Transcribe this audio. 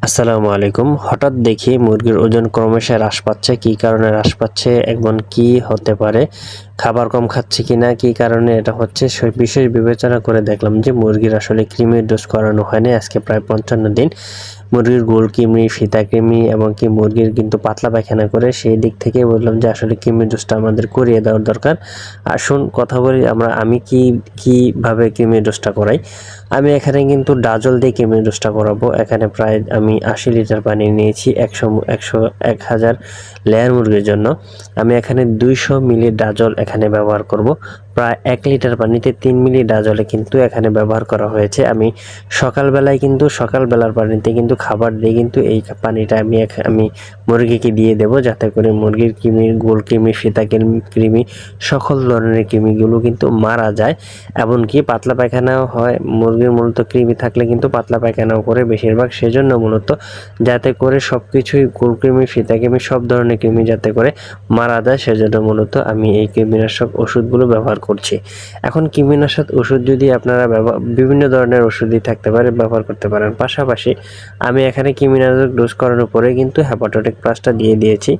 আসসালামু আলাইকুম। হঠাৎ দেখি মুরগির ওজন ক্রমশ হ্রাস পাচ্ছে। কী কারণে হ্রাস পাচ্ছে এবং কী হতে পারে? খাবার কম খাচ্ছে কিনা, কী কারণে এটা হচ্ছে? বিশেষ বিবেচনা করে দেখলাম যে মুরগির আসলে কৃমির ডোজ করানো হয়নি। আজকে প্রায় ৫৫ দিন। মুরগির গোল কৃমি, ফিতা কৃমি এবং কি মুরগির কিন্তু পাতলা পায়খানা করে। সেই দিক থেকে বললাম যে আসলে কৃমির ডোজটা আমাদের করিয়ে দেওয়ার দরকার। আসুন কথা বলি আমি কিভাবে কৃমির ডোজটা করাই। আমি এখানে কিন্তু ডাজল দিয়ে কৃমির ডোজটা করাবো। এখানে প্রায় আমি ৮০ লিটার পানি নিয়েছি ১০০ লেয়ার মুরগির জন্য। আমি এখানে ২০০ মিলি ডাজল এখানে ব্যবহার করব। প্রায় ১ লিটার পানিতে ৩ মিলি ডাজলে কিন্তু এখানে ব্যবহার করা হয়েছে। আমি সকালবেলার পানিতে কিন্তু খাবার দিয়ে কিন্তু এই পানিটা আমি মুরগিকে দিয়ে দেব, যাতে করে মুরগির কৃমি, গোল কৃমি, ফিতা কৃমি সকল ধরনের কৃমিগুলো কিন্তু মারা যায়। এমনকি পাতলা পায়খানাও হয়। মুরগির মূলত কৃমি থাকলে কিন্তু পাতলা পায়খানাও করে বেশিরভাগ। সেজন্য মূলত যাতে করে সবকিছুই গোল কৃমি, ফিতা কৃমি সব ধরনের কৃমি যাতে করে মারা যায়, সেজন্য মূলত আমি এই কৃমিনাশক ওষুধগুলো ব্যবহার করছি। এখন কৃমিনাশক ওষুধ যদি আপনারা বিভিন্ন ধরনের ওষুধই থাকতে পারে, ব্যবহার করতে পারেন। পাশাপাশি আমি এখানে কৃমিনাশক ডোজ করানোর পরে কিন্তু হেপাটোটিক প্লাসটা দিয়ে দিয়েছি।